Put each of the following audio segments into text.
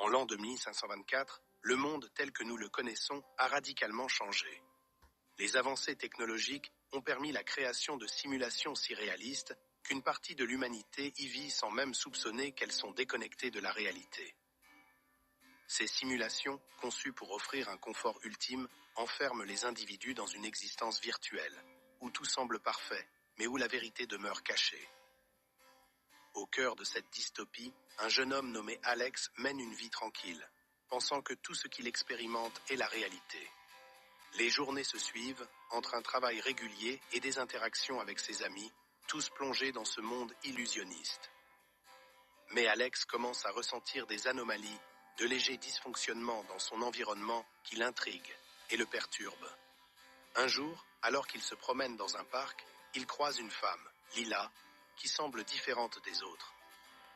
l'an de 1524, le monde tel que nous le connaissons a radicalement changé. Les avancées technologiques ont permis la création de simulations si réalistes qu'une partie de l'humanité y vit sans même soupçonner qu'elles sont déconnectées de la réalité. Ces simulations, conçues pour offrir un confort ultime, enferment les individus dans une existence virtuelle, où tout semble parfait, mais où la vérité demeure cachée. Au cœur de cette dystopie, un jeune homme nommé Alex mène une vie tranquille, pensant que tout ce qu'il expérimente est la réalité. Les journées se suivent, entre un travail régulier et des interactions avec ses amis, tous plongés dans ce monde illusionniste. Mais Alex commence à ressentir des anomalies, de légers dysfonctionnements dans son environnement qui l'intriguent et le perturbent. Un jour, alors qu'il se promène dans un parc, il croise une femme, Lila, qui semble différente des autres.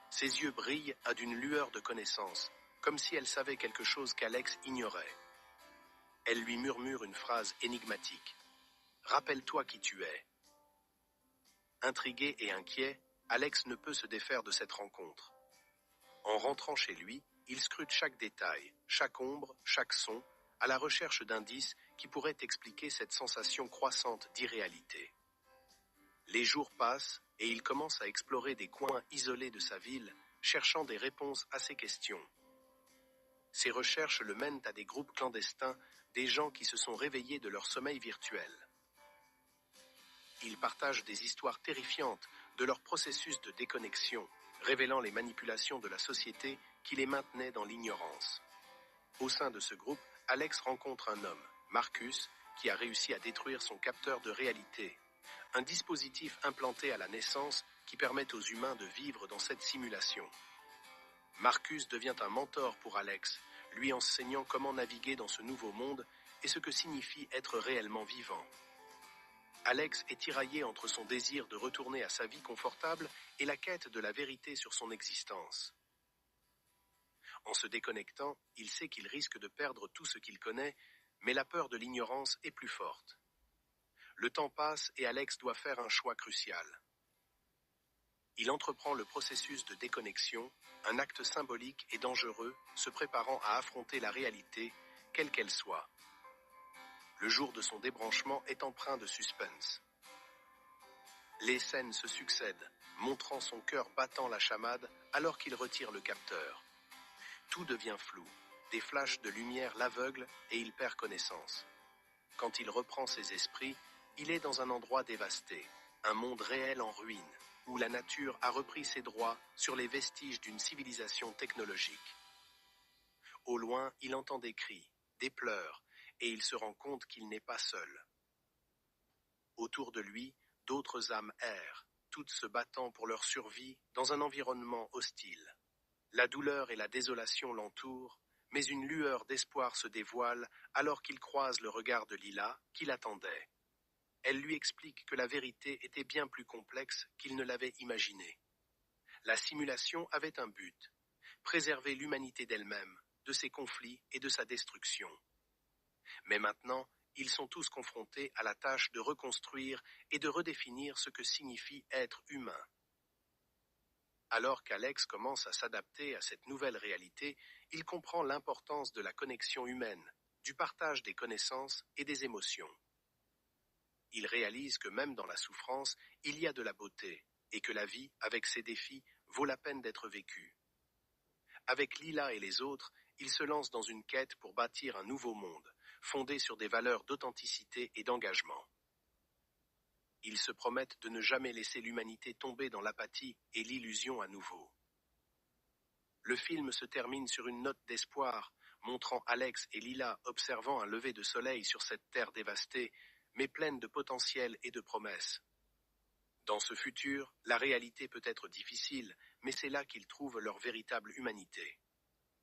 Ses yeux brillent à d'une lueur de connaissance, comme si elle savait quelque chose qu'Alex ignorait. Elle lui murmure une phrase énigmatique. « Rappelle-toi qui tu es ». Intrigué et inquiet, Alex ne peut se défaire de cette rencontre. En rentrant chez lui, il scrute chaque détail, chaque ombre, chaque son, à la recherche d'indices qui pourraient expliquer cette sensation croissante d'irréalité. Les jours passent et il commence à explorer des coins isolés de sa ville, cherchant des réponses à ses questions. Ces recherches le mènent à des groupes clandestins, des gens qui se sont réveillés de leur sommeil virtuel. Ils partagent des histoires terrifiantes de leur processus de déconnexion, révélant les manipulations de la société qui les maintenait dans l'ignorance. Au sein de ce groupe, Alex rencontre un homme, Marcus, qui a réussi à détruire son capteur de réalité, un dispositif implanté à la naissance qui permet aux humains de vivre dans cette simulation. Marcus devient un mentor pour Alex, lui enseignant comment naviguer dans ce nouveau monde et ce que signifie être réellement vivant. Alex est tiraillé entre son désir de retourner à sa vie confortable et la quête de la vérité sur son existence. En se déconnectant, il sait qu'il risque de perdre tout ce qu'il connaît, mais la peur de l'ignorance est plus forte. Le temps passe et Alex doit faire un choix crucial. Il entreprend le processus de déconnexion, un acte symbolique et dangereux, se préparant à affronter la réalité, quelle qu'elle soit. Le jour de son débranchement est empreint de suspense. Les scènes se succèdent, montrant son cœur battant la chamade alors qu'il retire le capteur. Tout devient flou, des flashs de lumière l'aveuglent et il perd connaissance. Quand il reprend ses esprits, il est dans un endroit dévasté, un monde réel en ruine, où la nature a repris ses droits sur les vestiges d'une civilisation technologique. Au loin, il entend des cris, des pleurs, et il se rend compte qu'il n'est pas seul. Autour de lui, d'autres âmes errent, toutes se battant pour leur survie dans un environnement hostile. La douleur et la désolation l'entourent, mais une lueur d'espoir se dévoile alors qu'il croise le regard de Lila, qui l'attendait. Elle lui explique que la vérité était bien plus complexe qu'il ne l'avait imaginé. La simulation avait un but, préserver l'humanité d'elle-même, de ses conflits et de sa destruction. Mais maintenant, ils sont tous confrontés à la tâche de reconstruire et de redéfinir ce que signifie être humain. Alors qu'Alex commence à s'adapter à cette nouvelle réalité, il comprend l'importance de la connexion humaine, du partage des connaissances et des émotions. Il réalise que même dans la souffrance, il y a de la beauté, et que la vie, avec ses défis, vaut la peine d'être vécue. Avec Lila et les autres, il se lance dans une quête pour bâtir un nouveau monde, fondé sur des valeurs d'authenticité et d'engagement. Ils se promettent de ne jamais laisser l'humanité tomber dans l'apathie et l'illusion à nouveau. Le film se termine sur une note d'espoir, montrant Alex et Lila observant un lever de soleil sur cette terre dévastée, mais pleine de potentiel et de promesses. Dans ce futur, la réalité peut être difficile, mais c'est là qu'ils trouvent leur véritable humanité.